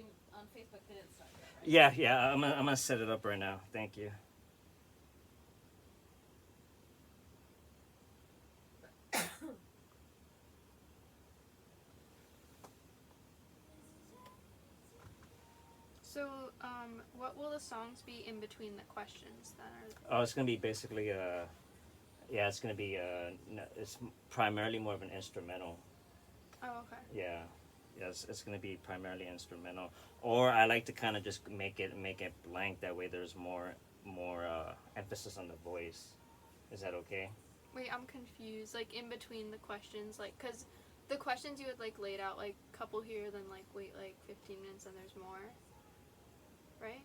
stream on Facebook didn't start yet, right? Yeah. I'm gonna set it up right now. Thank you. So, what will the songs be in between the questions that are? Oh, it's gonna be basically yeah, it's gonna be it's primarily more of an instrumental. Oh, okay. Yeah, yes, it's gonna be primarily instrumental. Or I like to kind of just make it blank. That way, there's more emphasis on the voice. Is that okay? Wait, I'm confused. Like in between the questions, like, cause the questions you had like laid out, like couple here, then like wait like 15 minutes, and there's more. Right?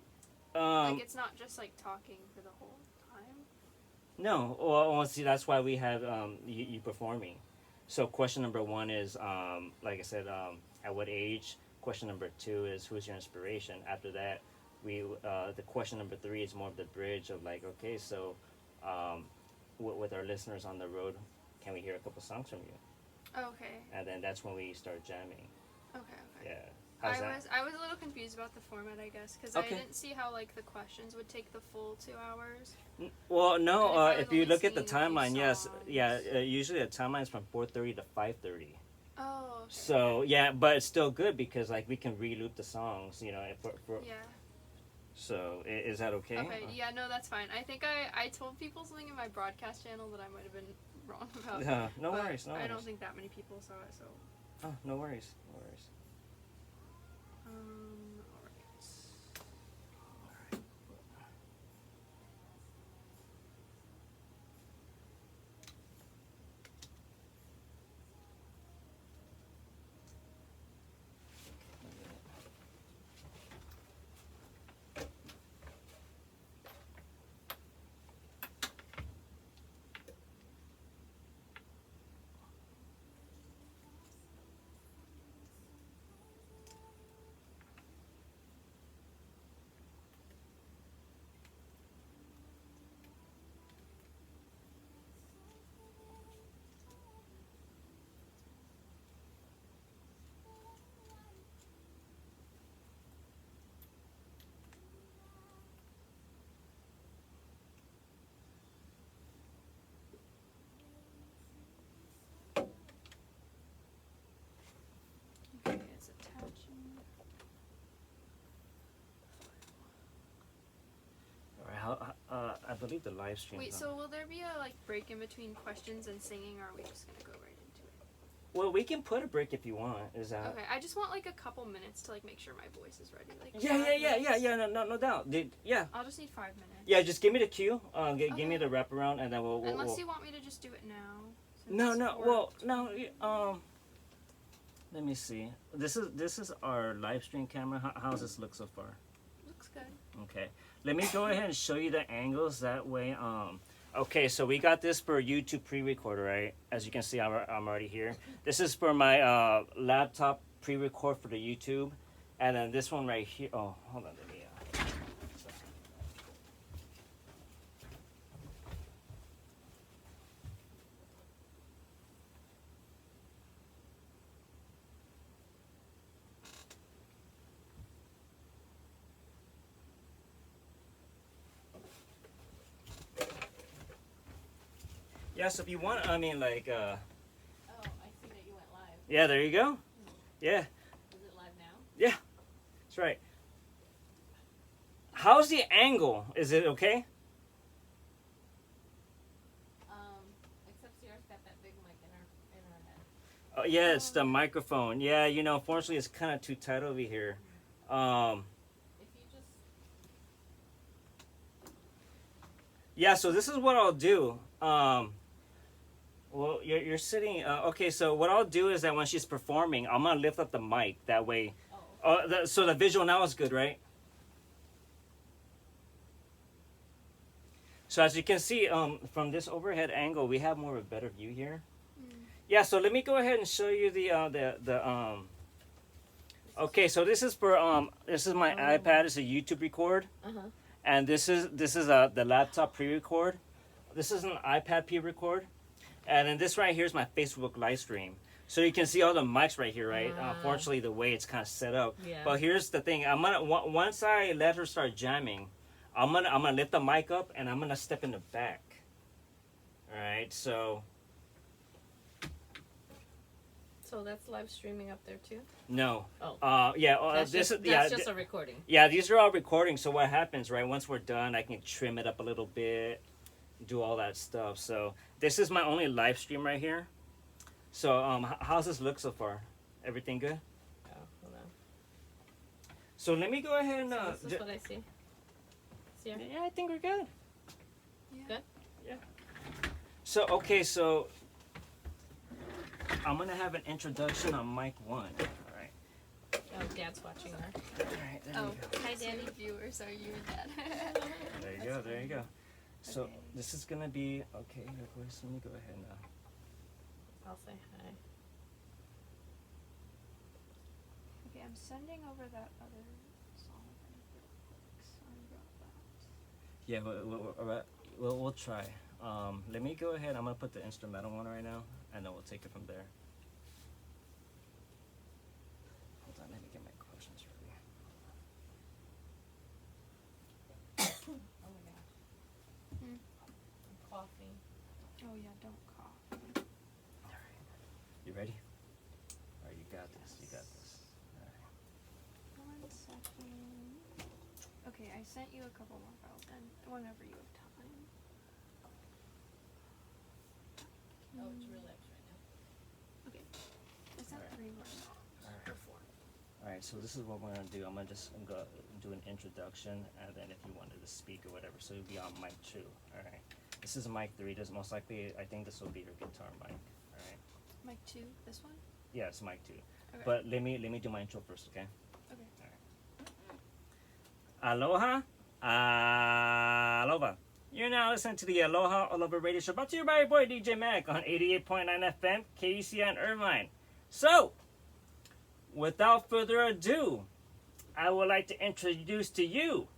Like it's not just like talking for the whole time. No. Well, see, that's why we have you performing. So question number one is like I said, at what age? Question number two is who's your inspiration. After that, we the question number three is more of the bridge of like, okay, so with our listeners on the road, can we hear a couple songs from you? Okay. And then that's when we start jamming. Okay. Yeah. I How's that? was a little confused about the format, I guess, because Okay. I didn't see how like the questions would take the full 2 hours. Well, no. And if I was If you only look at the singing a few timeline, yes, songs. yeah. Usually the timeline is from 4:30 to 5:30. Oh. Okay. So yeah, but it's still good because like we can re-loop the songs, you know. For Yeah. So is that okay? Okay. Yeah. No, that's fine. I think I told people something in my broadcast channel that I might have been wrong about. No but worries. No worries. I don't think that many people saw it, so. Oh, no worries. No worries. All right. Okay, it's attaching. All right. I believe the live stream. Wait, so will there be a like break in between questions and singing, or are we just gonna go right into it? Well, we can put a break if you want. Is that? Okay, I just want like a couple minutes to like make sure my voice is ready. Like Yeah. 5 minutes. No doubt. Yeah. I'll just need 5 minutes. Yeah. Just give me the cue. Give me Okay. the wraparound, and then we'll. Unless you want me to just do it now. since No. it's Well, worked. no. Let me see. This is our live stream camera. How's this look so far? Looks good. Okay, let me go ahead and show you the angles that way. Okay, so we got this for YouTube pre-recorder, right? As you can see, I'm already here. This is for my laptop pre-record for the YouTube, and then this one right here. Oh, hold on, let me. Yeah, so if you want, I mean, like, Oh, I see that you went live. yeah, there you go. Yeah, Is it live now? that's right. How's the angle? Is it okay? Except Sierra's got that big mic in her head. Oh, yeah, it's the microphone. Yeah, you know, unfortunately, it's kind of too tight over here. If you just Yeah, so this is what I'll do. Well, you're sitting. Okay, so what I'll do is that when she's performing, I'm gonna lift up the mic. That way, so the visual now is good, right? So as you can see, from this overhead angle, we have more of a better view here. Yeah. So let me go ahead and show you the. Okay, so this is for this is my iPad. It's a YouTube record. And this is the laptop pre-record. This is an iPad pre-record, and then this right here is my Facebook live stream. So you can see all the mics right here, right? Ah. Unfortunately, the way it's kind of set up. Yeah. But here's the thing: once I let her start jamming, I'm gonna lift the mic up and I'm gonna step in the back. All right, so So that's live streaming up there too. no, Oh. this is That's just a recording. yeah. These are all recordings. So what happens, right? Once we're done, I can trim it up a little bit, do all that stuff. So this is my only live stream right here. So how's this look so far? Everything good? Oh, hold on. So let me go ahead and So this is what I see. See here? yeah, I think we're good. Yeah. Good? So okay, so I'm gonna have an introduction on mic 1. All right. Oh, Dad's watching her. All right. There Oh, you go. hi, Daddy. Viewers, are you and Dad? There you go. There you go. So Okay. this is gonna be okay. Let me go ahead now. I'll say hi. Okay, I'm sending over that other song on Dropbox. Yeah, we'll try. Let me go ahead. I'm gonna put the instrumental one right now, and then we'll take it from there. Hold on, let me get my questions ready. Oh my gosh. Hmm. I'm coughing. Oh yeah, don't cough. All right, you ready? All right, you got this. You got this. All right. 1 second. Okay, I sent you a couple more files then, whenever you have time. Oh, it's relaxed right now. I sent Alright. 3 more. All right. All right, so this is what we're gonna do. I'm gonna just go do an introduction, and then if you wanted to speak or whatever, so you'll be on mic 2. All right. This is mic 3. This most likely, I think this will be your guitar mic. All right. Mic 2, this one? Yeah, it's mic 2. Okay. But let me do my intro first, okay? Okay. Aloha, aloha. You're now listening to the Aloha All Over Radio Show, brought to you by your boy DJ Mac on 88.9 FM, KUCI Irvine. So, without further ado, I would like to introduce to you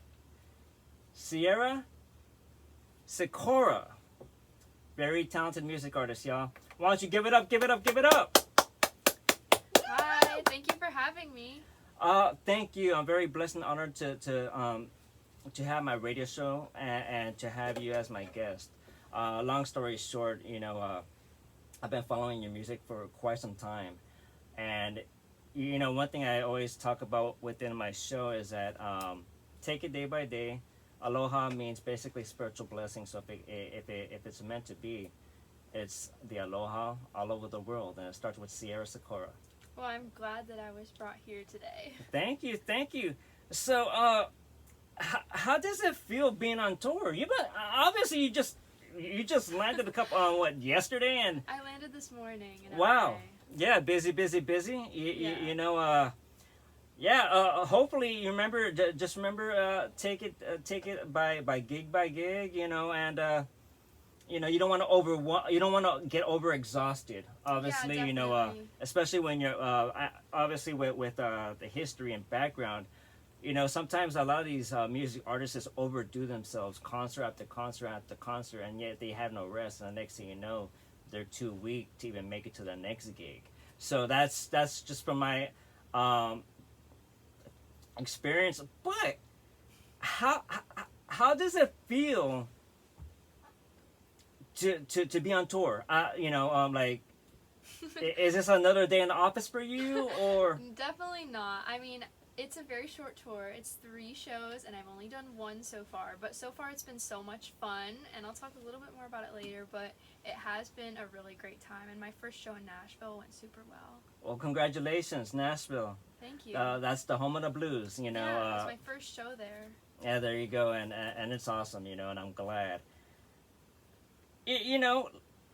Sierra Sikora. Very talented music artist, y'all. Why don't you give it up, give it up, give it up? Hi, thank you for having me. Thank you. I'm very blessed and honored to have my radio show and to have you as my guest. Long story short, I've been following your music for quite some time, and one thing I always talk about within my show is that take it day by day. Aloha means basically spiritual blessing. So if it's meant to be, it's the aloha all over the world, and it starts with Sierra Sikora. Well, I'm glad that I was brought here today. Thank you. So, how does it feel being on tour? Obviously you just landed a couple yesterday, and I landed this morning. In wow, LA. yeah, busy. Hopefully you remember. Just remember, take it by gig, and you don't want to get over exhausted. Obviously, Yeah, definitely. especially when you're obviously with the history and background. Sometimes a lot of these music artists just overdo themselves, concert after concert after concert, and yet they have no rest. And the next thing you know, they're too weak to even make it to the next gig. So that's just from my experience. But how does it feel to be on tour? Is this another day in the office for you, or? Definitely not. I mean, it's a very short tour. It's 3 shows, and I've only done 1 so far. But so far, it's been so much fun, and I'll talk a little bit more about it later. But it has been a really great time, and my first show in Nashville went super well. Well, congratulations, Nashville. Thank you. That's the home of the blues. Yeah, it was my first show there. Yeah, there you go, and it's awesome, and I'm glad.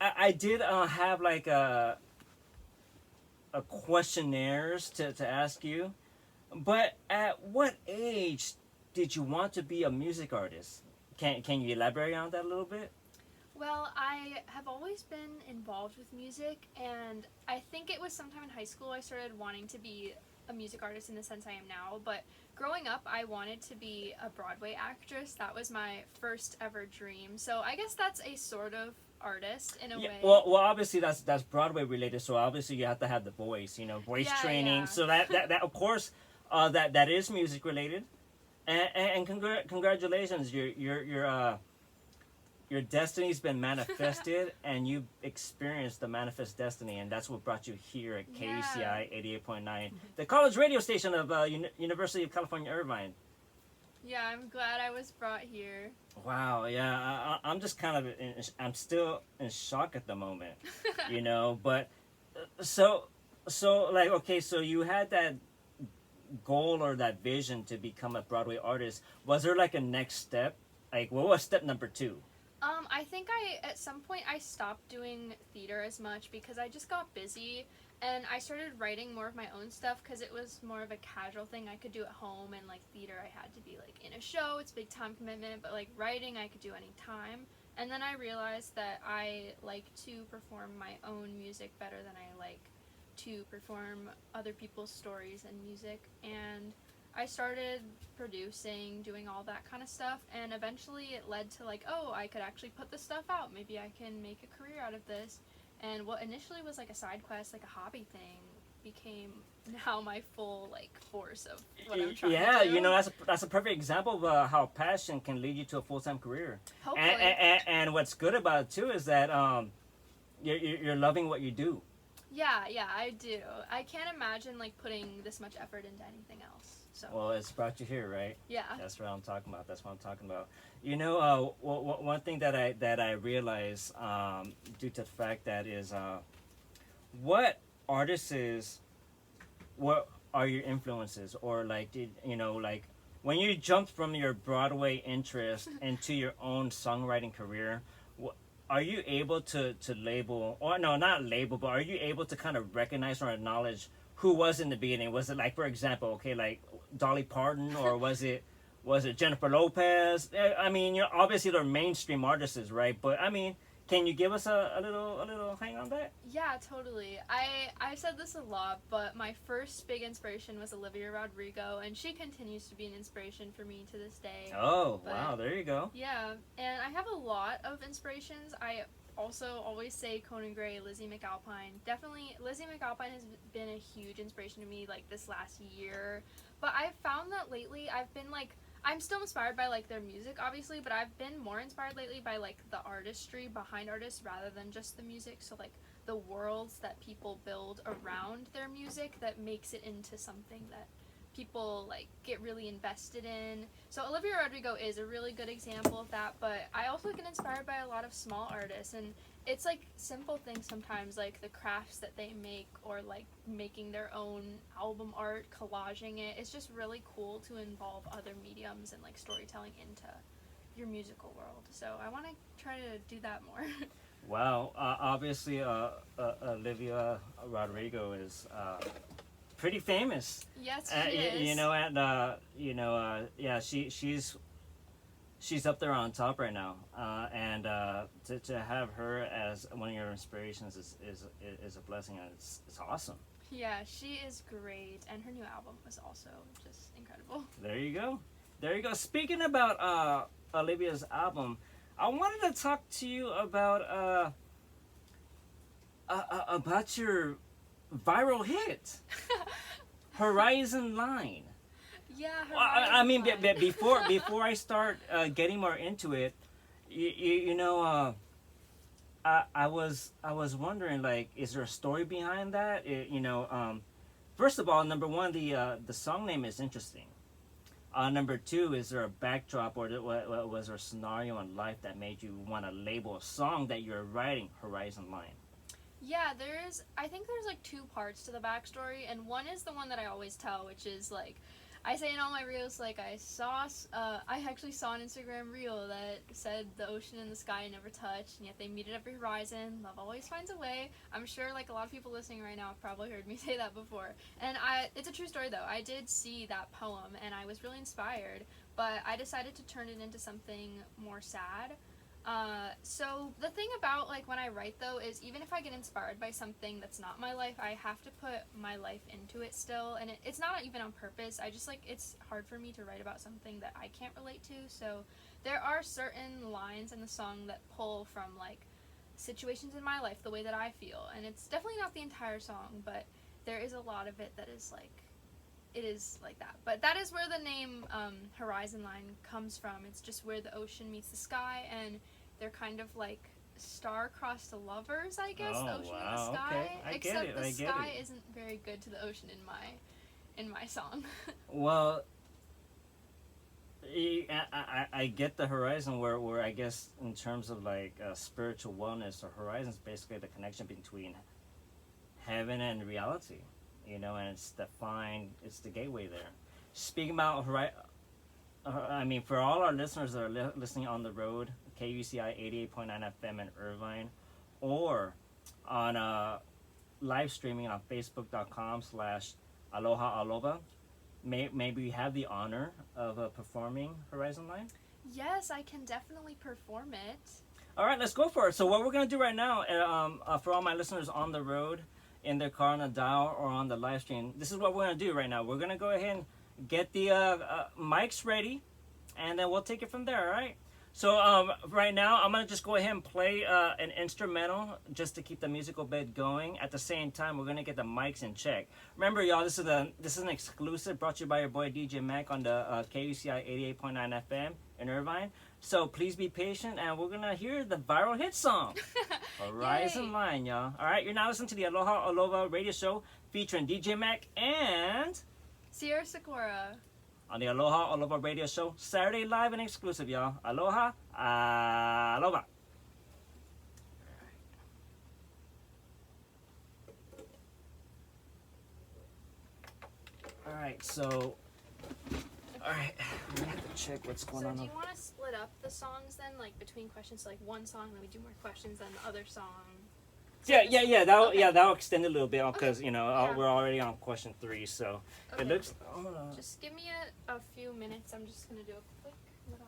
I did have like a questionnaires to ask you, but at what age did you want to be a music artist? Can you elaborate on that a little bit? Well, I have always been involved with music, and I think it was sometime in high school I started wanting to be a music artist in the sense I am now. But growing up, I wanted to be a Broadway actress. That was my first ever dream. So I guess that's a sort of artist in a Yeah, way. well, obviously that's Broadway related. So obviously you have to have the voice, voice Yeah, training. yeah. So that of course, that is music related. And congratulations, your destiny's been manifested, and you experienced the manifest destiny, and that's what brought you here at Yeah. KUCI 88.9, the college radio station of University of California, Irvine. Yeah, I'm glad I was brought here. Wow, yeah, I'm just kind of I'm still in shock at the moment, But so like, okay, so you had that goal or that vision to become a Broadway artist. Was there like a next step? Like, what was step number 2? I think at some point I stopped doing theater as much because I just got busy, and I started writing more of my own stuff because it was more of a casual thing I could do at home, and like theater I had to be like in a show, it's a big time commitment, but like writing I could do anytime. And then I realized that I like to perform my own music better than I like to perform other people's stories and music, and I started producing, doing all that kind of stuff, and eventually it led to like, oh, I could actually put this stuff out. Maybe I can make a career out of this. And what initially was like a side quest, like a hobby thing, became now my full like force of what I'm trying to do. That's a perfect example of how passion can lead you to a full-time career. Hopefully. And what's good about it too is that you're loving what you do. Yeah, I do. I can't imagine like putting this much effort into anything else. So. Well, it's brought you here, right? Yeah. That's what I'm talking about. One thing that I realize due to the fact that is what are your influences, or like like when you jumped from your Broadway interest into your own songwriting career, are you able to label, or no, not label, but are you able to kind of recognize or acknowledge who was in the beginning? Was it like, for example, okay, like Dolly Parton, or was it Jennifer Lopez? I mean, obviously they're mainstream artists, right? But I mean, can you give us a little hang on that? Yeah, totally. I've said this a lot, but my first big inspiration was Olivia Rodrigo, and she continues to be an inspiration for me to this day. Oh, wow, there you go. Yeah, and I have a lot of inspirations. I also always say Conan Gray, Lizzie McAlpine. Definitely, Lizzie McAlpine has been a huge inspiration to me, like, this last year. But I've found that lately I've been, like, I'm still inspired by, like, their music, obviously, but I've been more inspired lately by, like, the artistry behind artists rather than just the music. So, like, the worlds that people build around their music that makes it into something that people, like, get really invested in. So Olivia Rodrigo is a really good example of that, but I also get inspired by a lot of small artists, and it's, like, simple things sometimes, like the crafts that they make, or, like, making their own album art, collaging it. It's just really cool to involve other mediums and, like, storytelling into your musical world. So I want to try to do that more. Wow, obviously Olivia Rodrigo is pretty famous. Yes, she is. Yeah, she's up there on top right now, and to have her as one of your inspirations is a blessing, and it's awesome. Yeah, she is great, and her new album was also just incredible. There you go. Speaking about Olivia's album, I wanted to talk to you about your viral hit, Horizon Line. Yeah, I mean, before I start getting more into it, I was wondering, like, is there a story behind that? First of all, number one, the song name is interesting. Number two, is there a backdrop, or was there a scenario in life that made you want to label a song that you're writing Horizon Line? Yeah, I think there's like two parts to the backstory, and one is the one that I always tell, which is like, I say in all my reels, like, I actually saw an Instagram reel that said the ocean and the sky never touch, and yet they meet at every horizon. Love always finds a way. I'm sure, like, a lot of people listening right now have probably heard me say that before. And it's a true story, though. I did see that poem, and I was really inspired, but I decided to turn it into something more sad. So the thing about, like, when I write, though, is even if I get inspired by something that's not my life, I have to put my life into it still, and it's not even on purpose. I just, like, it's hard for me to write about something that I can't relate to, so there are certain lines in the song that pull from, like, situations in my life, the way that I feel. And it's definitely not the entire song, but there is a lot of it that is like, it is like that. But that is where the name Horizon Line comes from. It's just where the ocean meets the sky, and they're kind of like star-crossed lovers, I guess. Oh, the ocean and wow, the sky. okay. I get Except it, the I get sky it. isn't very good to the ocean in my song. Well, I get the horizon where I guess in terms of like spiritual wellness, or horizon is basically the connection between heaven and reality, you know, and it's it's the gateway there. Speaking about I mean, for all our listeners that are listening on the road, KUCI 88.9 FM in Irvine, or on live streaming on Facebook.com/Aloha Aloha. Maybe we have the honor of performing Horizon Line. Yes, I can definitely perform it. All right, let's go for it. So what we're gonna do right now, for all my listeners on the road, in their car, on the dial, or on the live stream, this is what we're gonna do right now. We're gonna go ahead and get the mics ready, and then we'll take it from there. All right. So right now, I'm gonna just go ahead and play an instrumental just to keep the musical bed going. At the same time, we're gonna get the mics in check. Remember, y'all, this is an exclusive brought to you by your boy DJ Mac on the KUCI 88.9 FM in Irvine. So please be patient, and we're gonna hear the viral hit song, Horizon Yay. Line, y'all. All right, you're now listening to the Aloha Aloha radio show featuring DJ Mac and Sierra Sakura. on the Aloha Aloha radio show, Saturday live and exclusive, y'all. Aloha, aloha. All right, so, all right, we have to check what's going So on. do you want to split up the songs then, like between questions, so like one song, then we do more questions, then the other song? Yeah. That'll Okay. that'll extend a little bit because you know Yeah. we're already on question 3, so Okay. it looks. Hold on. Just give me a few minutes. I'm just gonna do a quick little.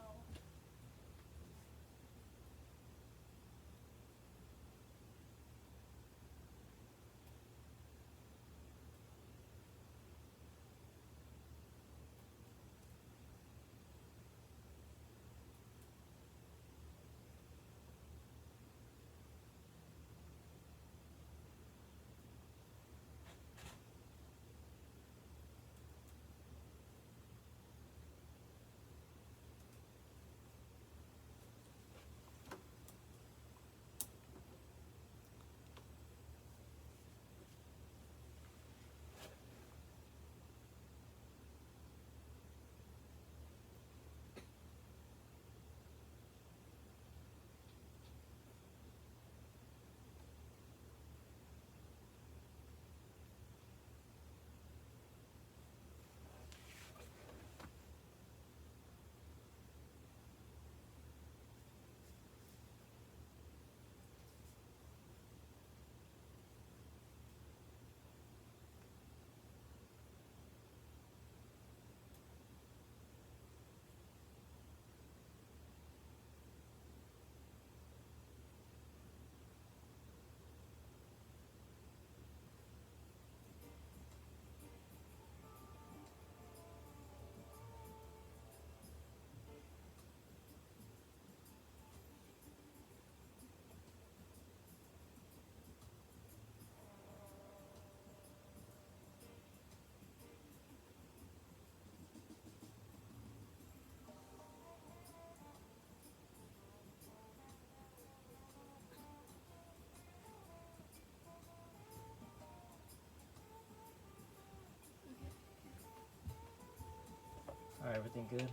All right, everything good?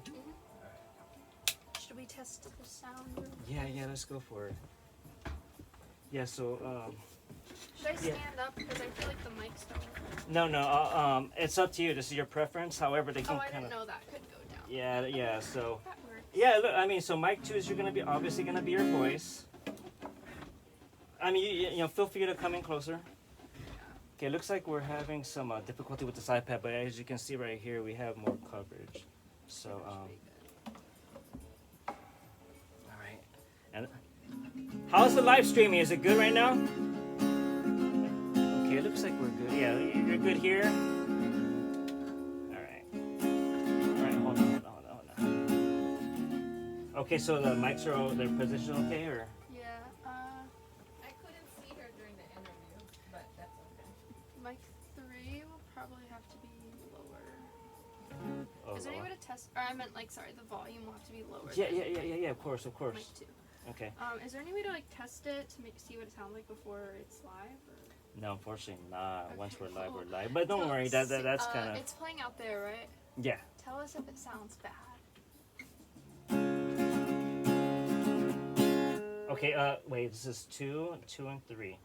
Should we test the sound? Yeah, let's go for it. Yeah, so Should I stand up because I feel like the mics don't work? no, it's up to you. This is your preference. However, they can Oh, I kind didn't of. know that could go down. Yeah. So That works. yeah, look. I mean, so mic 2 is you're gonna be obviously gonna be your voice. I mean, you know, feel free to come in closer. Okay, looks like we're having some difficulty with this iPad, but as you can see right here, we have more coverage. So, all right. And how's the live streaming? Is it good right now? Okay, it looks like we're good. Yeah, you're good here. All right. All right, hold on. Okay, so the mics are all their position okay, or? Yeah. test, or I meant like, sorry, the volume will have to be lower. Yeah. Of course. Mic 2. Okay. Is there any way to like test it to see what it sounds like before it's live? Or? No, unfortunately not. Okay, Once we're live, cool. we're live. But don't So, worry. That's kind of. It's playing out there, right? Yeah. Tell us if it sounds bad. Okay. Wait. This is 2, 2, and 3.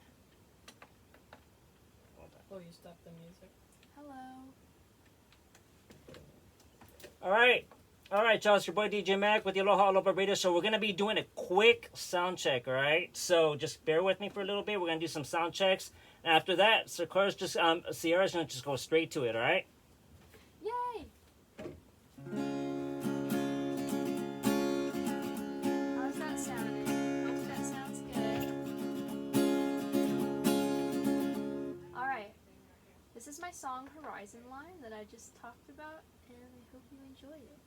Hold on. Oh, you stopped the music. Hello. All right, y'all. It's your boy DJ Mac with the Aloha Aloha Radio Show. We're gonna be doing a quick sound check. All right. So just bear with me for a little bit. We're gonna do some sound checks. And after that, Sierra's gonna just go straight to it. All right. Yay! How's that sounding? Hope that sounds good. Alright. This is my song Horizon Line that I just talked about, and I hope you enjoy it.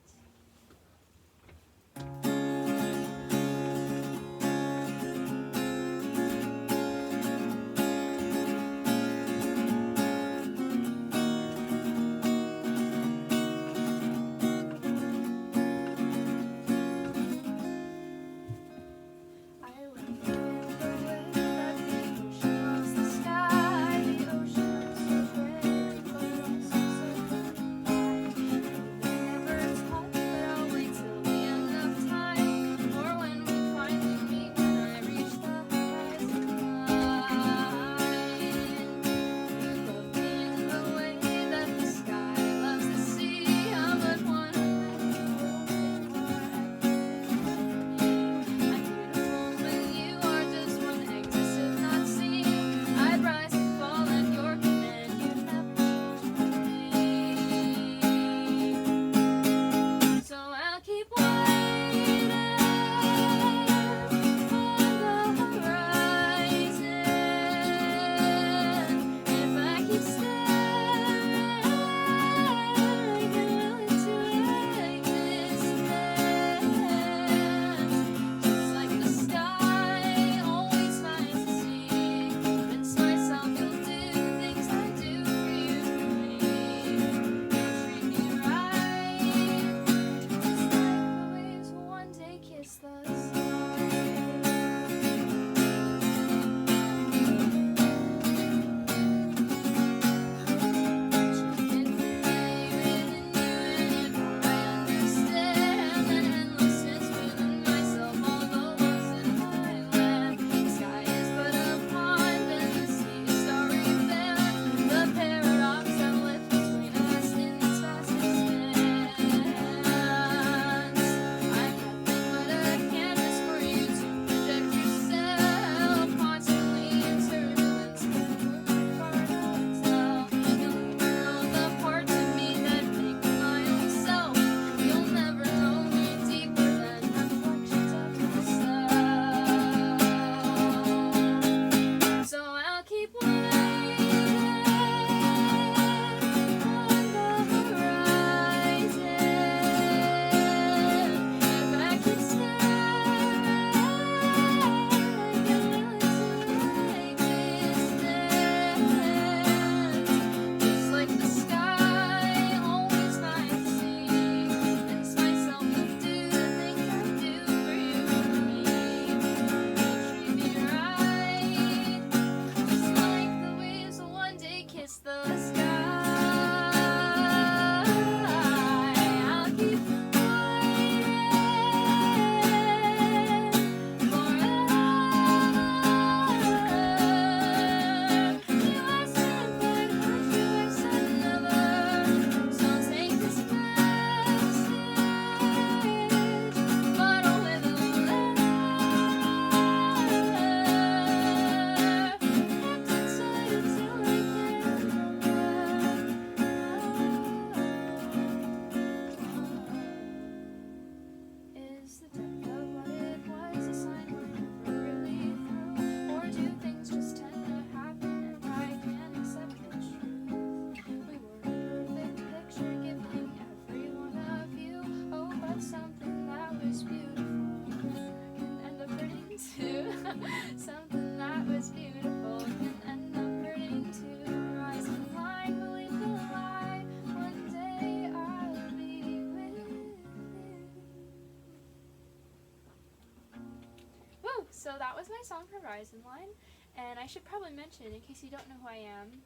so that was my song Horizon Line. And I should probably mention, in case you don't know who I am,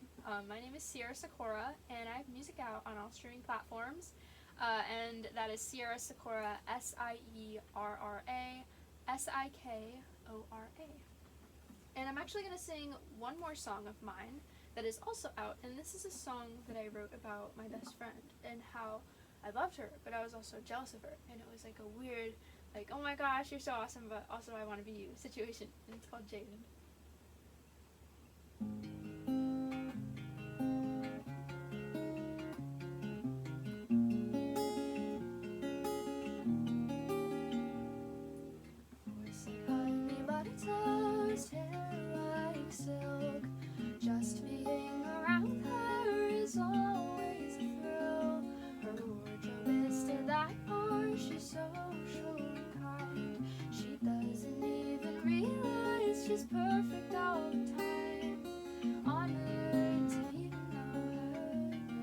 my name is Sierra Sakura, and I have music out on all streaming platforms. And that is Sierra Sakura, SIERRA SIKORA. And I'm actually going to sing one more song of mine that is also out, and this is a song that I wrote about my best friend and how I loved her, but I was also jealous of her, and it was like a weird, like, oh my gosh, you're so awesome, but also I want to be you situation, and it's called Jaden. Just being around her is always a thrill. Her wardrobe is to die for. She's social and kind. She doesn't even realize she's perfect all the time. Honored to even know her name.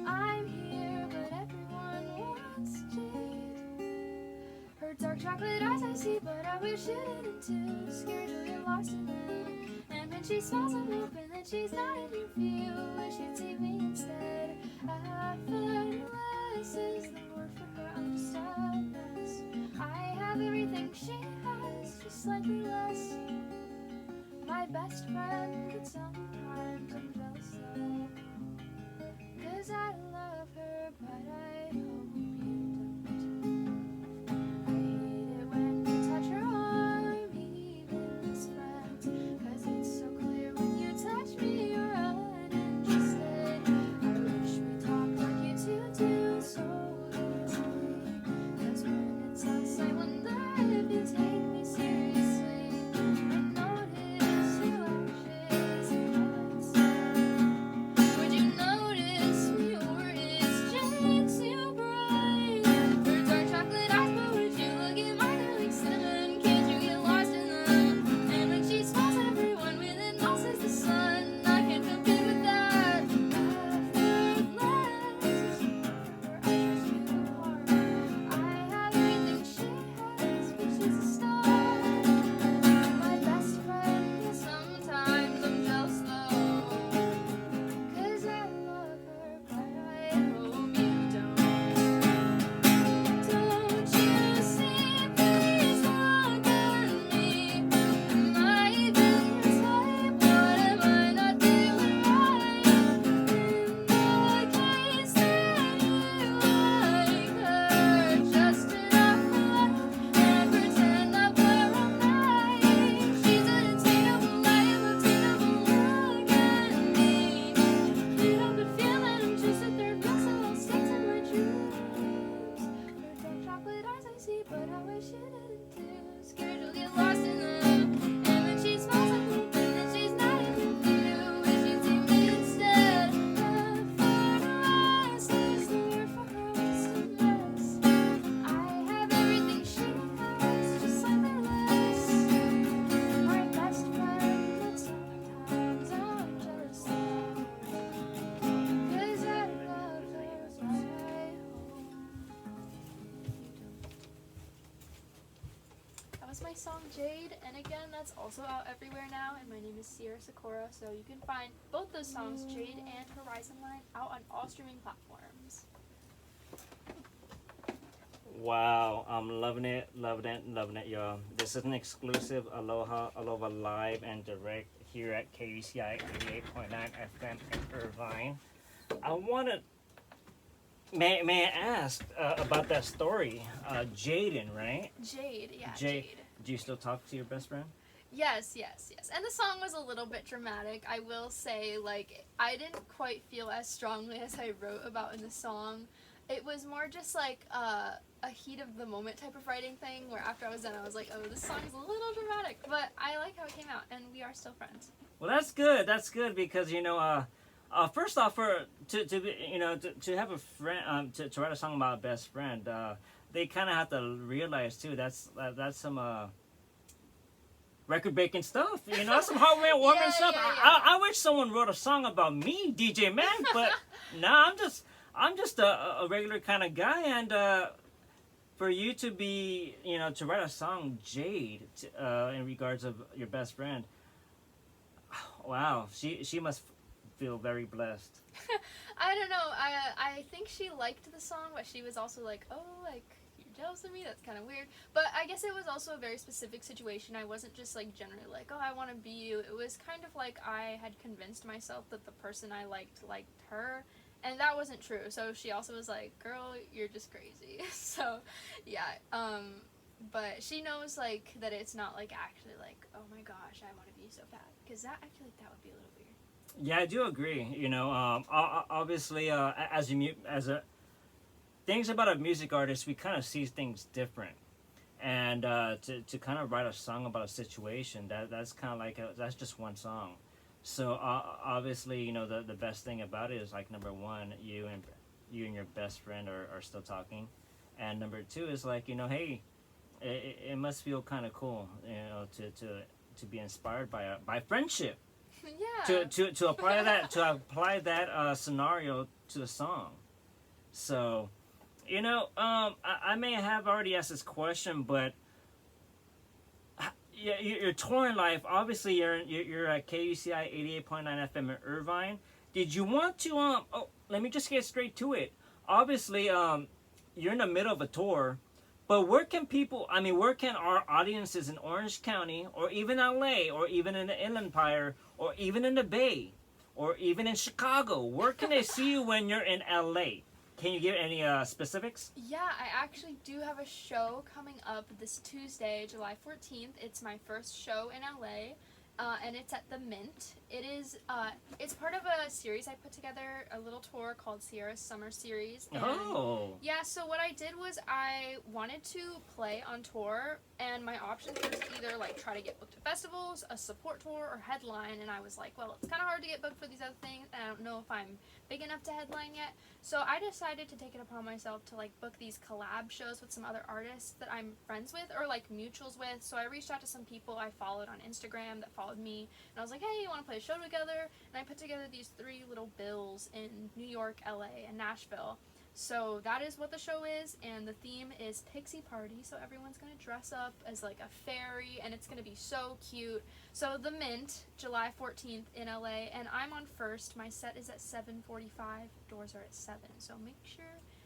I'm here, but everyone wants Jade. Her dark chocolate eyes I see, but I wish it didn't too. Scared you'll get lost in them. When she smiles, I'm hoping that she's not in your view. Wish you'd see me instead. Effortless is the word for her. I'm just a mess. I have everything she has, just slightly less. My best friend, but sometimes I'm jealous of. 'Cause I love her, but I hope you don't. I hate it when you touch her arm, even as friends. 'Cause it's so clear when you touch me, you're uninterested. I wish we talked like you two do so easily. 'Cause when it's us, I wonder if you take me seriously. I notice your actions and thoughts. Would you notice me, or is Jade too bright? Her dark chocolate eyes, but would you look at mine? They're like cinnamon. Can't you get lost in them? And when she smiles, everyone within us is the sun. I can't compete with that. Effortless is where I trust you hard. I have everything she has, but she's a star. My best friend, but sometimes I'm jealous though. 'Cause I love her, but I hope you don't. Don't you see? Please look at me. Am I even your type? What am I not doing right? In the case that you like her just enough to laugh and pretend that we're all nice. She's an attainable, I am obtainable. Look at me. Can't help but feel that I'm just a third box of all sticks in my dreams. Her dark chocolate eyes I see, but I wish you didn't too. Scared you'll get lost in them. And when she smiles, I'm hoping that she's not in your view. Wish you'd see me instead. Effortless is the word for her, just a mess. I have everything she has, just slightly less. My best friend, but sometimes I'm jealous of. 'Cause I love her, but I hope you don't. That was my song Jade, and again, that's also out everywhere now, and my name is Sierra Sakura, so you can find both those songs, Jade and Horizon Line, out on all streaming platforms. Wow, I'm loving it, y'all. This is an exclusive Aloha live and direct here at KUCI 88.9 FM in Irvine. I want to, may I ask about that story? Jaden, right? Jade, yeah, Jade. Jade. Do you still talk to your best friend? Yes. And the song was a little bit dramatic. I will say, like, I didn't quite feel as strongly as I wrote about in the song. It was more just like a heat of the moment type of writing thing, where after I was done, I was like, oh, this song is a little dramatic, but I like how it came out, and we are still friends. Well, that's good. That's good because first off, to have a friend to write a song about a best friend, they kind of have to realize too that's some record-breaking stuff. Some heartwarming stuff. Yeah. I wish someone wrote a song about me, DJ Man, but nah, I'm just a regular kind of guy, and for you to be, to write a song, Jade, in regards of your best friend. Wow, she must feel very blessed. I don't know. I think she liked the song, but she was also like, oh, like, you're jealous of me? That's kind of weird. But I guess it was also a very specific situation. I wasn't just, like, generally like, oh, I want to be you. It was kind of like I had convinced myself that the person I liked her, and that wasn't true. So she also was like, girl, you're just crazy. So, yeah. But she knows, like, that it's not, like, actually like, oh my gosh, I want to be you so bad. Because I feel like that would be a little weird. Yeah, I do agree. Obviously, as a things about a music artist, we kind of see things different, and to kind of write a song about a situation, that's kind of like that's just one song. So obviously, the best thing about it is, like, number one, you and your best friend are still talking, and number two is, like, hey, it must feel kind of cool, to be inspired by friendship. Yeah. To apply that scenario to the song. So, I may have already asked this question, but yeah, your touring life. Obviously, you're at KUCI 88.9 FM in Irvine. Did you want to Oh, let me just get straight to it. Obviously, you're in the middle of a tour. But where can our audiences in Orange County, or even LA, or even in the Inland Empire, or even in the Bay, or even in Chicago, where can they see you when you're in LA? Can you give any specifics? Yeah, I actually do have a show coming up this Tuesday, July 14th. It's my first show in LA. And it's at the Mint. It's part of a series I put together, a little tour called Sierra's Summer Series. And yeah, so what I did was I wanted to play on tour, and my options was either, like, try to get booked at festivals, a support tour, or headline. And I was like, well, it's kind of hard to get booked for these other things, and I don't know if I'm big enough to headline yet. So I decided to take it upon myself to, like, book these collab shows with some other artists that I'm friends with, or, like, mutuals with. So I reached out to some people I followed on Instagram that followed me, and I was like, hey, you want to play a show together? And I put together these 3 little bills in New York, LA, and Nashville. So that is what the show is, and the theme is Pixie Party, so everyone's going to dress up as, like, a fairy, and it's going to be so cute. So the Mint, July 14th in LA, and I'm on first. My set is at 7:45. Doors are at 7, so make sure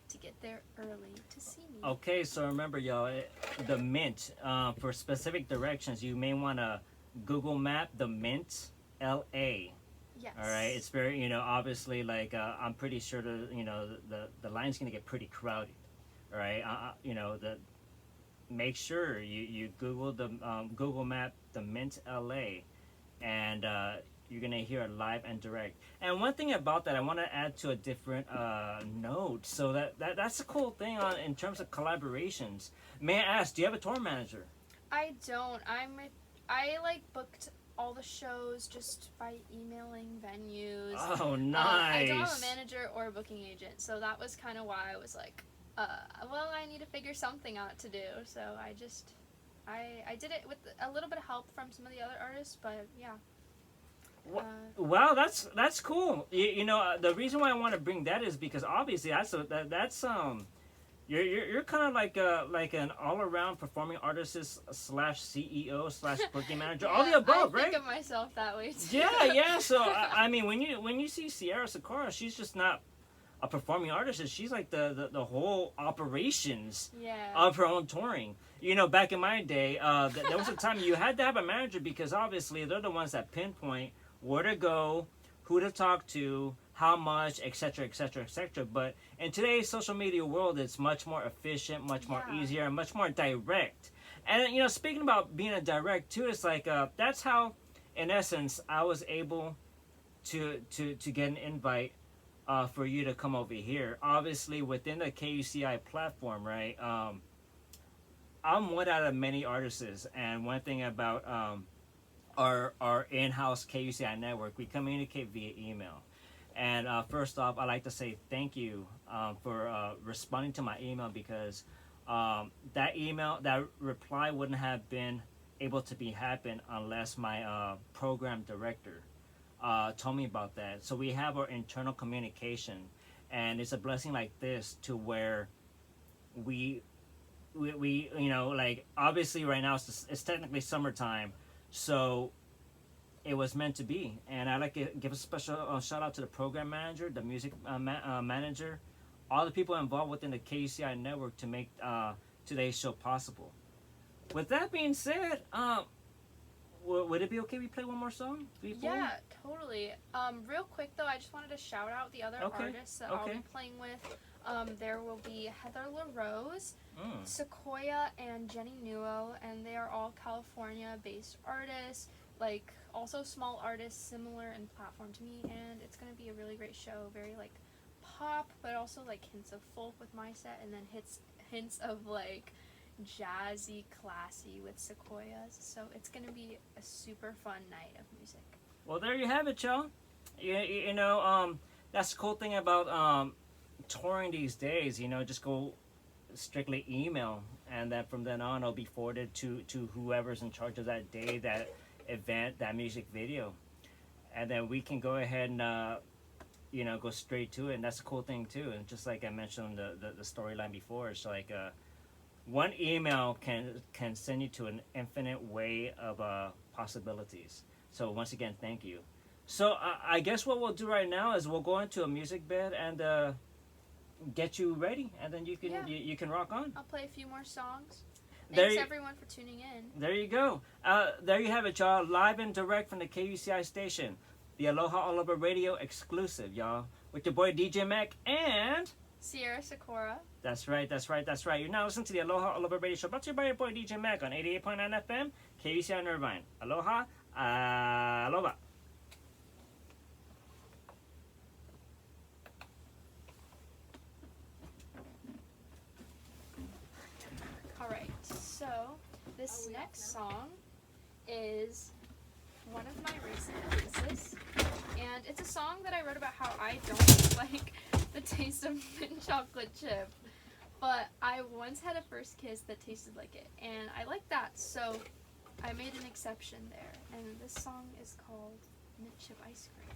to get there early to see me. Okay, so remember, y'all, the Mint. For specific directions, you may want to Google Map the Mint, LA. Yes. All right, it's very, obviously, like, I'm pretty sure the line's gonna get pretty crowded. All right, make sure you Google Map the Mint LA, and you're gonna hear it live and direct. And one thing about that, I want to add to a different note. So that's a cool thing in terms of collaborations. May I ask, do you have a tour manager? I don't. I booked all the shows just by emailing venues. Oh, nice. I don't have a manager or a booking agent, so that was kind of why I was like, well, I need to figure something out to do. So I did it with a little bit of help from some of the other artists, but yeah. Wow, that's cool. The reason why I want to bring that is because obviously that's you're kind of like an all-around performing artist / CEO / booking manager, all the above, right? I think of myself that way too. Yeah. So I mean, when you see Sierra Sakura, she's just not a performing artist. She's like the whole operations of her own touring. Back in my day, there was a time you had to have a manager because obviously they're the ones that pinpoint where to go, who to talk to, how much, etc., etc., etc. But in today's social media world, it's much more efficient, much more easier, and much more direct. And speaking about being a direct too, it's like that's how, in essence, I was able to get an invite for you to come over here. Obviously, within the KUCI platform, right? I'm one out of many artists, and one thing about our in-house KUCI network, we communicate via email. And first off, I'd like to say thank you for responding to my email, because that reply wouldn't have been able to happen unless my program director told me about that. So we have our internal communication, and it's a blessing like this to where we we you know, like obviously right now it's technically summertime, so it was meant to be. And I like to give a special shout out to the program manager, the music manager, all the people involved within the KUCI network to make today's show possible. With that being said, would it be okay if we play one more song? Yeah, totally. Real quick though, I just wanted to shout out the other artists that I'll be playing with. There will be Heather LaRose, Sequoia, and Jenny Nuo, and they are all California-based artists, like also small artists similar in platform to me, and it's gonna be a really great show. Very like pop, but also like hints of folk with my set, and then hints of like jazzy, classy with Sequoias. So it's gonna be a super fun night of music. Well, there you have it, y'all. You know, that's the cool thing about touring these days. You know, just go strictly email, and then from then on, it'll be forwarded to whoever's in charge of that day, that event, that music video, and then we can go ahead and you know, go straight to it. And that's the cool thing too. And just like I mentioned the storyline before, it's like one email can send you to an infinite way of possibilities. So once again, thank you. So I guess what we'll do right now is we'll go into a music bed and get you ready, and then you can rock on. I'll play a few more songs. There Thanks everyone for tuning in. There you go. There you have it, y'all. Live and direct from the KUCI station, the Aloha All Over Radio exclusive, y'all, with your boy DJ Mac and Sierra Sakura. That's right. You're now listening to the Aloha All Over Radio show, brought to you by your boy DJ Mac on 88.9 FM, KUCI in Irvine. Aloha, aloha. Alright, so this next song is one of my recent releases, and it's a song that I wrote about how I don't like the taste of mint chocolate chip, but I once had a first kiss that tasted like it, and I like that, so I made an exception there, and this song is called Mint Chip Ice Cream.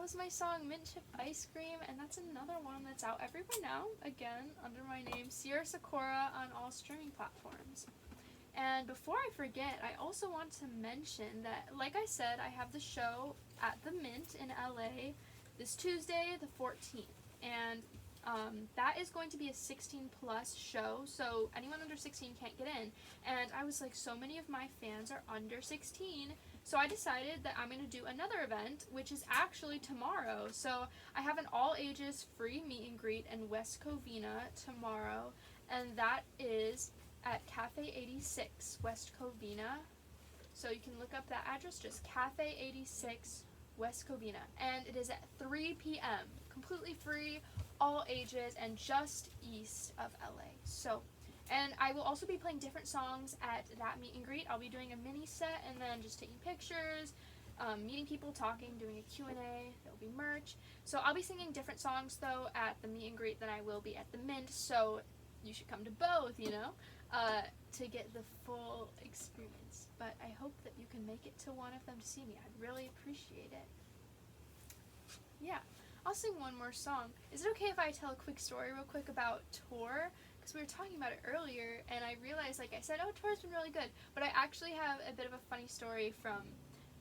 was my song Mint Chip Ice Cream, and that's another one that's out everywhere now, again, under my name, Sierra Sakura, on all streaming platforms. And before I forget, I also want to mention that, like I said, I have the show at the Mint in LA this Tuesday, the 14th. And that is going to be a 16 plus show, so anyone under 16 can't get in. And I was like, so many of my fans are under 16, so I decided that I'm going to do another event, which is actually tomorrow. So I have an all ages free meet and greet in West Covina tomorrow, and that is at Cafe 86 West Covina. So you can look up that address, just Cafe 86 West Covina, and it is at 3 p.m. completely free, all ages, and just east of LA. So, and I will also be playing different songs at that meet and greet. I'll be doing a mini set and then just taking pictures, meeting people, talking, doing a Q&A. There'll be merch. So I'll be singing different songs though at the meet and greet than I will be at the Mint. So you should come to both, to get the full experience. But I hope that you can make it to one of them to see me. I'd really appreciate it. Yeah. I'll sing one more song. Is it okay if I tell a quick story real quick about tour? Because we were talking about it earlier, and I realized, like I said, tour's been really good. But I actually have a bit of a funny story from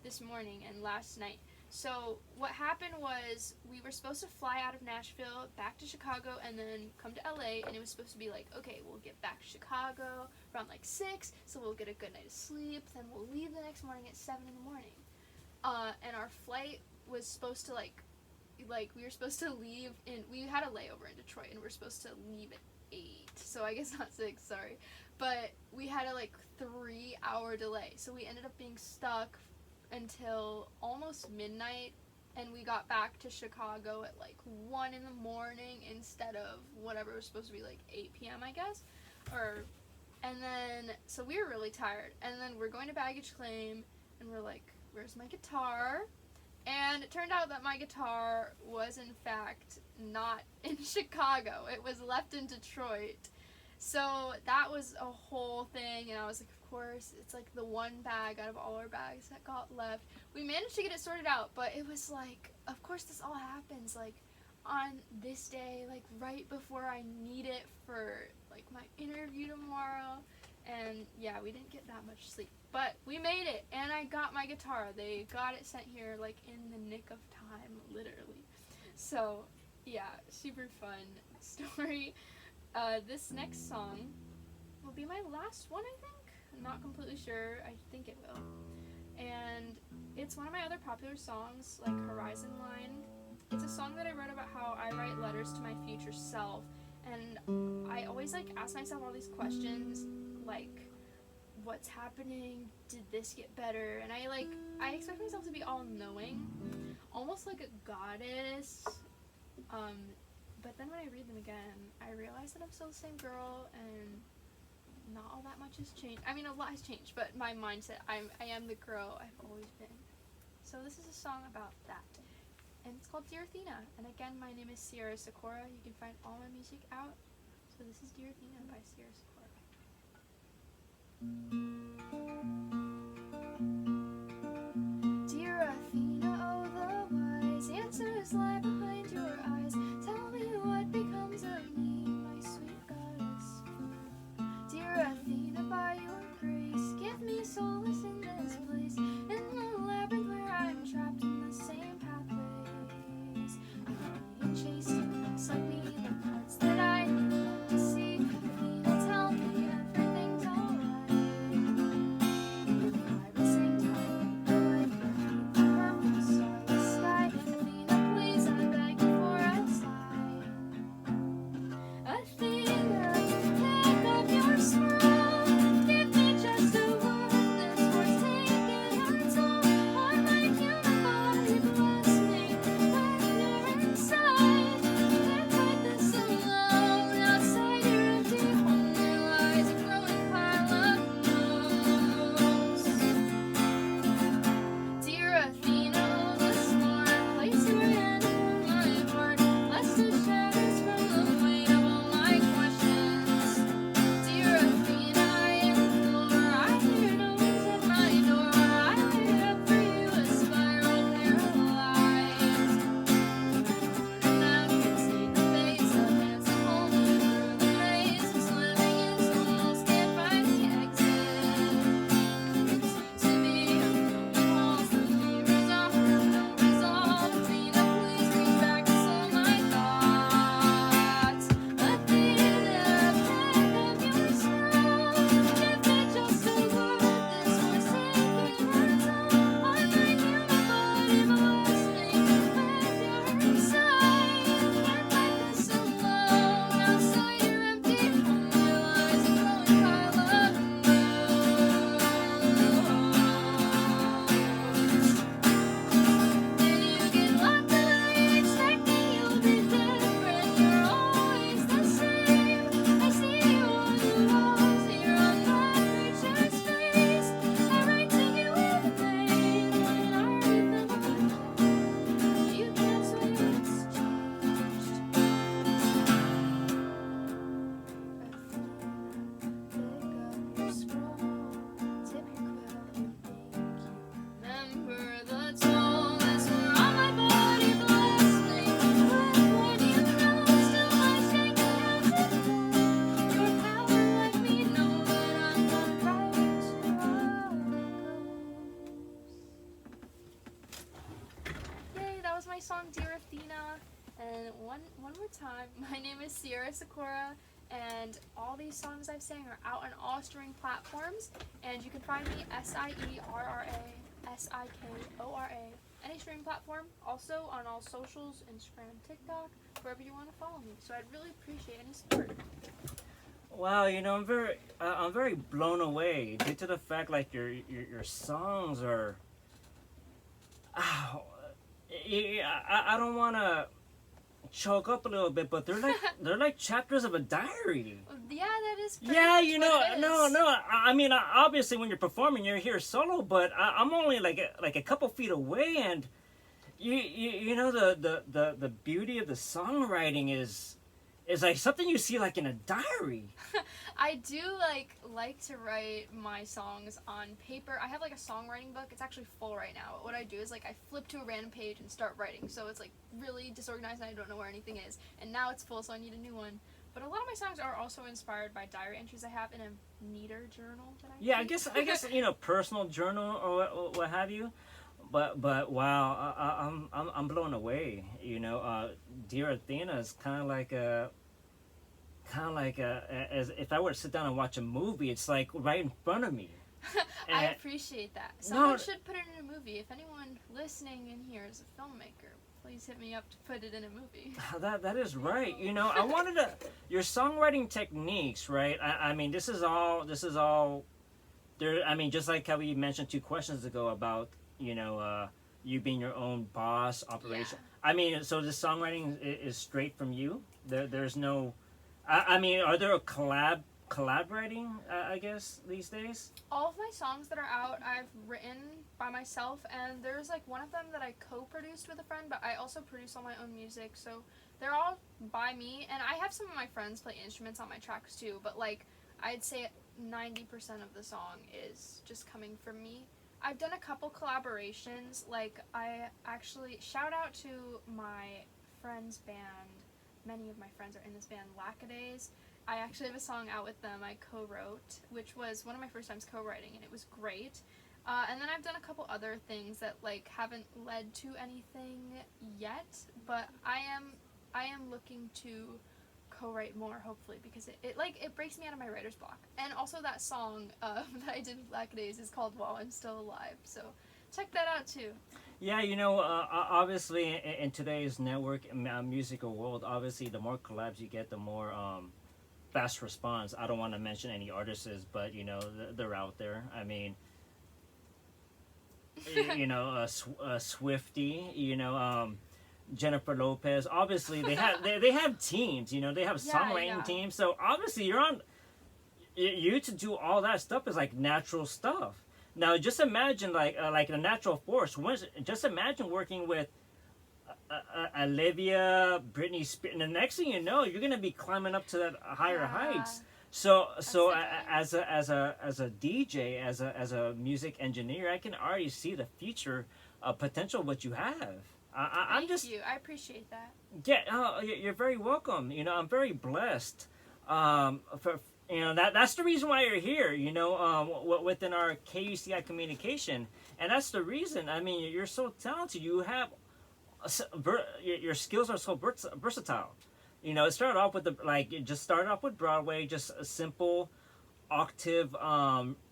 this morning and last night. So what happened was we were supposed to fly out of Nashville back to Chicago and then come to LA, and it was supposed to be like, okay, we'll get back to Chicago around like 6, so we'll get a good night of sleep, then we'll leave the next morning at 7 in the morning. And our flight was supposed to we were supposed to leave we had a layover in Detroit, and we were supposed to leave at 8, so I guess not 6, sorry, but we had a 3-hour delay, so we ended up being stuck until almost midnight, and we got back to Chicago at 1 in the morning instead of whatever it was supposed to be 8 p.m. I guess, and then so we were really tired, and then we're going to baggage claim, and we're like, where's my guitar? And it turned out that my guitar was, in fact, not in Chicago. It was left in Detroit. So that was a whole thing, and I was like, of course, it's the one bag out of all our bags that got left. We managed to get it sorted out, but it was of course this all happens, on this day, right before I need it for, my interview tomorrow. And yeah, we didn't get that much sleep, but we made it, and I got my guitar. They got it sent here in the nick of time, literally. So yeah, super fun story. This next song will be my last one, I think. I'm not completely sure. I think it will. And it's one of my other popular songs, Horizon Line. It's a song that I wrote about how I write letters to my future self, and I always ask myself all these questions, what's happening? Did this get better? And I expect myself to be all-knowing, almost like a goddess, but then when I read them again, I realize that I'm still the same girl, and not all that much has changed. I mean, a lot has changed, but my mindset, I am the girl I've always been. So this is a song about that, and it's called Dear Athena, and again, my name is Sierra Sakura. You can find all my music out. So this is Dear Athena by Sierra Sakura. Dear Athena, oh the wise answers lie behind your eyes. Tell me what becomes of me, my sweet goddess. Dear Athena, by your grace, give me solace in this place, in the labyrinth where I'm trapped in the same pathways. I'm being chased, it looks like me, the parts that I want to see. Athena, tell me everything's alright. Sing time, the light beneath the purple starless sky. Athena, please, I'm my song Dear Athena. And one more time, my name is Sierra Sakura, and all these songs I've sang are out on all streaming platforms, and you can find me SIERRASIKORA, any streaming platform, also on all socials, Instagram, TikTok, wherever you want to follow me. So I'd really appreciate any support. Wow, I'm very blown away due to the fact like your songs are. I don't want to choke up a little bit, but they're like chapters of a diary. Yeah, that is. Yeah, what it is. no. I mean, obviously, when you're performing, you're here solo, but I'm only like a couple feet away, and you know the beauty of the songwriting is like something you see like in a diary. I do like to write my songs on paper. I have like a songwriting book. It's actually full right now. What I do is like I flip to a random page and start writing. So it's like really disorganized and I don't know where anything is. And now it's full, so I need a new one. But a lot of my songs are also inspired by diary entries I have in a meter journal that I keep. I guess personal journal or what have you. But wow, I'm blown away. Dear Athena is kind of like as if I were to sit down and watch a movie. It's like right in front of me. I appreciate that. Someone should put it in a movie. If anyone listening in here is a filmmaker, please hit me up to put it in a movie. That is right. I wanted your songwriting techniques, right? I mean, this is all there. I mean, just like how we mentioned 2 questions ago about you being your own boss operation. Yeah. I mean, so the songwriting is straight from you. There's no. I mean, are there collaborating? I guess these days. All of my songs that are out, I've written by myself, and there's like one of them that I co-produced with a friend, but I also produce all my own music, so they're all by me. And I have some of my friends play instruments on my tracks too, but like I'd say 90% of the song is just coming from me. I've done a couple collaborations. Like I actually shout out to my friend's band. Many of my friends are in this band, Lackadays. I actually have a song out with them I co-wrote, which was one of my first times co-writing, and it was great. And then I've done a couple other things that like haven't led to anything yet, but I am looking to co-write more, hopefully, because it breaks me out of my writer's block. And also that song that I did with Lackadays is called While I'm Still Alive, so check that out too. Yeah, obviously in today's network musical world, obviously the more collabs you get, the more fast response. I don't want to mention any artists, but they're out there. I mean, Swifty, Jennifer Lopez. Obviously, they have teams. They have songwriting teams. So obviously, you're on. You to do all that stuff is like natural stuff. Now, just imagine like a natural force. Just imagine working with Olivia, Britney Spears, and the next thing you know, you're gonna be climbing up to that higher heights. So as a DJ, as a music engineer, I can already see the future potential of what you have. Thank you. I appreciate that. Yeah, you're very welcome. I'm very blessed. That's the reason why you're here. Within our KUCI communication, and that's the reason. I mean, you're so talented. You have your skills are so versatile. It started off with just started off with Broadway, just a simple octave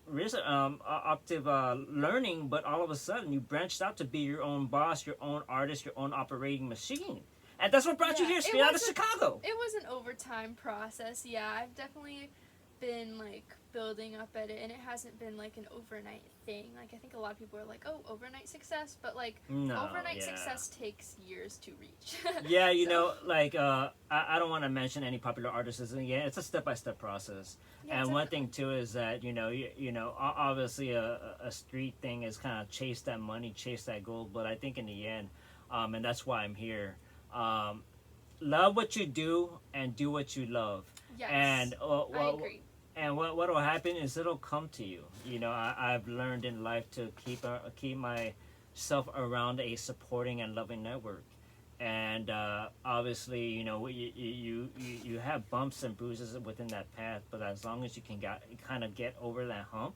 learning, but all of a sudden you branched out to be your own boss, your own artist, your own operating machine. And that's what brought you here, straight out of Chicago. It was an overtime process. Yeah, I've definitely been building up at it, and it hasn't been an overnight thing. I think a lot of people are like, oh, overnight success, but overnight success takes years to reach. Yeah, I don't want to mention any popular artists. Yeah, it's a step-by-step process. Yeah, and one thing too is that obviously a street thing is kind of chase that money, chase that gold, but I think in the end, and that's why I'm here, love what you do and do what you love. Yes, and I agree. And what will happen is it'll come to you. I've learned in life to keep myself around a supporting and loving network. And obviously, you have bumps and bruises within that path, but as long as you can kind of get over that hump,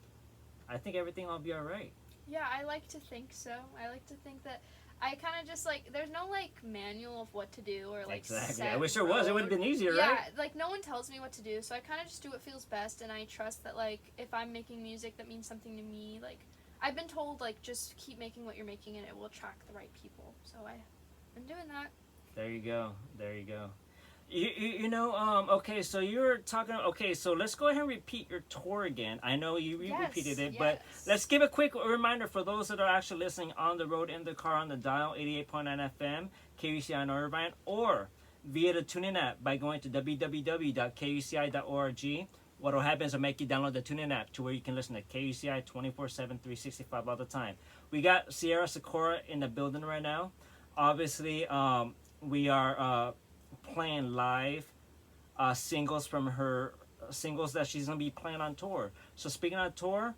I think everything will be all right. Yeah, I like to think so. I like to think that I kind of just like, there's no like manual of what to do or like Exactly. set I wish there was. It would have road. been easier, Yeah, right? like no one tells me what to do, so I kind of just do what feels best, and I trust that like if I'm making music that means something to me, like I've been told like just keep making what you're making and it will attract the right people. So I've been doing that. There you go. There you go. You know, okay, so you're talking, okay, so let's go ahead and repeat your tour again. I know you repeated it, but yes. let's give a quick reminder for those that are actually listening on the road, in the car, on the dial, 88.9 FM, KUCI in Irvine, or via the TuneIn app by going to www.kuci.org. What will happen is I'll make you download the TuneIn app to where you can listen to KUCI 24/7, 365 all the time. We got Sierra Sakura in the building right now. Obviously, we are playing live singles from her singles that she's gonna be playing on tour. So speaking on tour,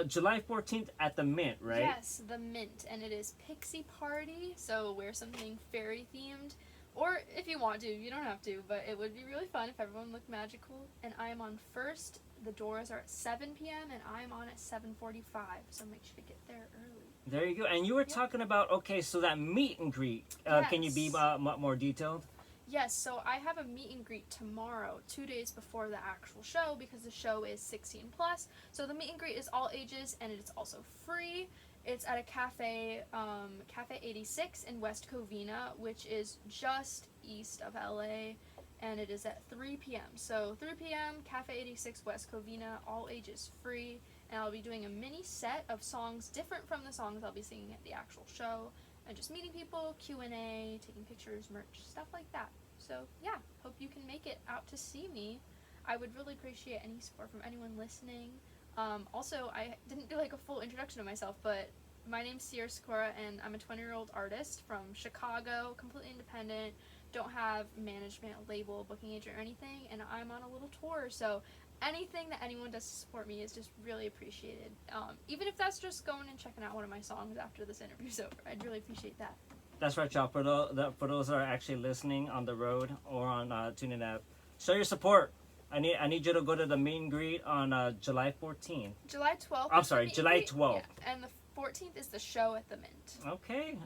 July 14th at the Mint, right? Yes, the Mint, and it is Pixie Party, so wear something fairy themed. Or if you want to, you don't have to, but it would be really fun if everyone looked magical. And I am on first. The doors are at 7 p.m. and I'm on at 7:45, so make sure to get there early. There you go. And you were talking about, okay, so that meet and greet. Can you be Yes. more detailed? Yes, so I have a meet and greet tomorrow, 2 days before the actual show, because the show is 16 plus. So the meet and greet is all ages, and it's also free. It's at a cafe, Cafe 86 in West Covina, which is just east of LA, and it is at 3 p.m. So 3 p.m., Cafe 86 West Covina, all ages free, and I'll be doing a mini set of songs different from the songs I'll be singing at the actual show, and just meeting people, Q&A, taking pictures, merch, stuff like that. So yeah, hope you can make it out to see me. I would really appreciate any support from anyone listening. Also, I didn't do like a full introduction of myself, but my name's Sierra Sakura, and I'm a 20-year-old artist from Chicago, completely independent, don't have management, label, booking agent, or anything, and I'm on a little tour, so anything that anyone does to support me is just really appreciated. Even if that's just going and checking out one of my songs after this interview's over, I'd really appreciate that. That's right, y'all. For those that are actually listening on the road or on TuneIn app, show your support. I need you to go to the meet and greet on July 14th. July 12th. I'm is the sorry, meet and July greet. 12th. Yeah, and the 14th is the show at the Mint. Okay.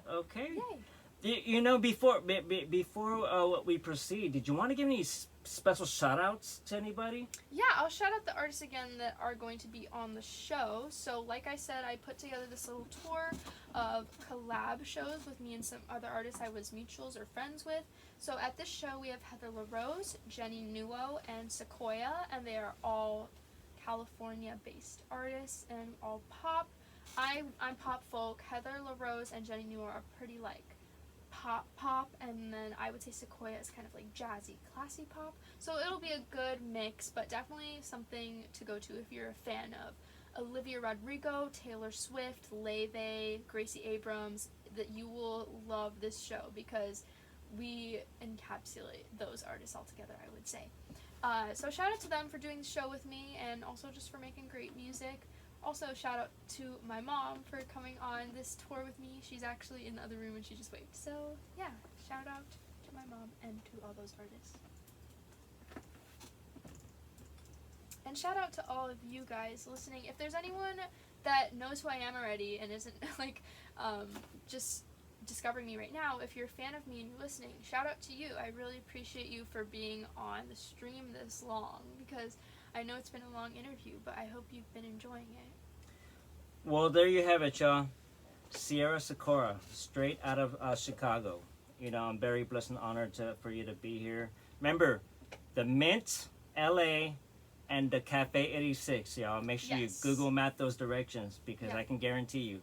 Yay. You know, before we proceed, did you want to give any special shout outs to anybody? Yeah, I'll shout out the artists again that are going to be on the show. So, like I said, I put together this little tour of collab shows with me and some other artists I was mutuals or friends with. So, at this show, we have Heather LaRose, Jenny Nuo, and Sequoia, and they are all California-based artists and all pop. I'm pop folk. Heather LaRose and Jenny Nuo are pretty like pop, and then I would say Sequoia is kind of like jazzy, classy pop. So it'll be a good mix, but definitely something to go to if you're a fan of Olivia Rodrigo, Taylor Swift, Leve, Gracie Abrams. That you will love this show because we encapsulate those artists all together, I would say. So shout out to them for doing the show with me, and also just for making great music. Also, shout out to my mom for coming on this tour with me. She's actually in the other room and she just waved. So, yeah, shout out to my mom and to all those artists. And shout out to all of you guys listening. If there's anyone that knows who I am already and isn't, like, just discovering me right now, if you're a fan of me and you're listening, shout out to you. I really appreciate you for being on the stream this long because I know it's been a long interview, but I hope you've been enjoying it. Well, there you have it, y'all. Sierra Sakura, straight out of Chicago. You know, I'm very blessed and honored for you to be here. Remember, the Mint, LA, and the Cafe 86, y'all. Make sure Yes. you Google map those directions because Yeah. I can guarantee you.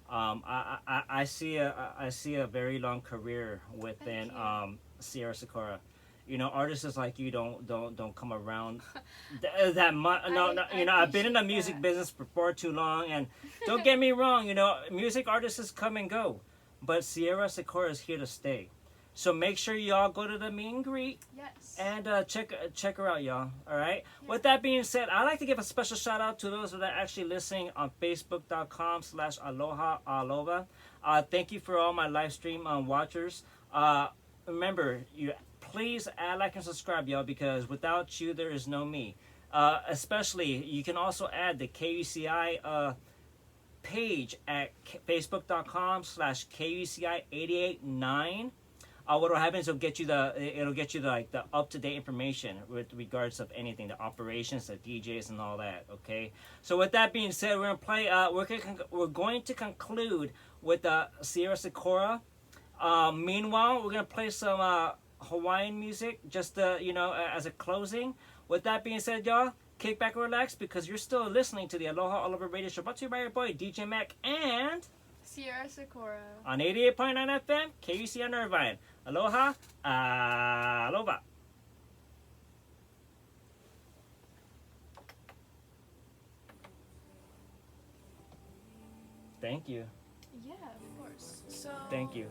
I see a very long career within Thank you. Sierra Sakura. You know, artists like you don't come around that much. No, you know, I've been in the music that. business for far too long, and don't get me wrong. You know, music artists come and go, but Sierra Sakura is here to stay. So make sure y'all go to the meet and greet Yes. and check her out, y'all. All right. Yeah. With that being said, I'd like to give a special shout out to those that are actually listening on Facebook.com/Aloha Aloha. Thank you for all my live stream watchers. Remember, you please add, like, and subscribe, y'all, because without you, there is no me. Especially, you can also add the KUCI page at facebook.com/KUCI889. What will happen is it'll get you the up-to-date information with regards of anything, the operations, the DJs, and all that. Okay. So with that being said, we're gonna play. We're going to conclude with Sierra Sakura. Meanwhile, we're gonna play some Hawaiian music, just as a closing. With that being said, y'all, kick back and relax because you're still listening to the Aloha All Over Radio Show, brought to you by your boy DJ Mac and Sierra Sakura. on 88.9 FM, KUCI on Irvine. Aloha, aloha. Thank you. Yeah, of course. So. Thank you.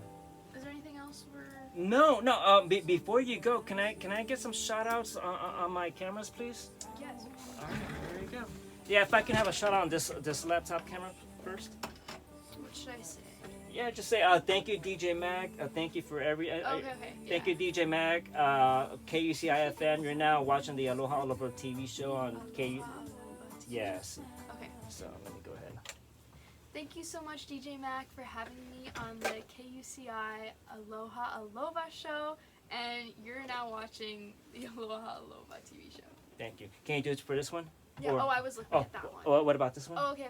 Is there anything else we're? No. Before you go, can I get some shout outs on my cameras, please? Yes. All right, there you go. Yeah, if I can have a shout out on this laptop camera first. What should I say? Yeah, just say thank you, DJ Mag. Thank you for every. Okay. Thank you, DJ Mag. KUCI FM. You're now watching the Aloha All Over TV show on KU. Yes. Okay. So let me go ahead. Thank you so much, DJ Mac, for having me on the KUCI Aloha Aloha show, and you're now watching the Aloha Aloha TV show. Thank you. Can you do it for this one? Yeah. Or- I was looking at that one. What about this one? Oh, okay.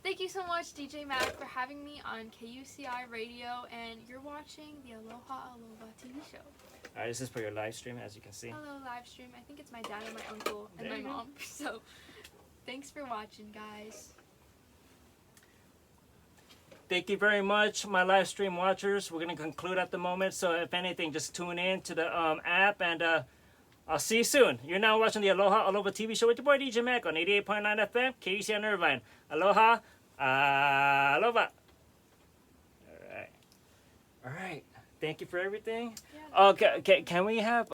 Thank you so much, DJ Mac, for having me on KUCI Radio, and you're watching the Aloha Aloha TV show. All right, this is for your live stream, as you can see. Hello, live stream. I think it's my dad and my uncle and There my you go. mom. So, thanks for watching, guys. Thank you very much, my live stream watchers. We're going to conclude at the moment. So if anything, just tune in to the app, and I'll see you soon. You're now watching the Aloha Aloha TV show with your boy DJ Mac on 88.9 FM, KUCI on Irvine. Aloha, aloha. All right. Thank you for everything. Yeah. Okay, can we have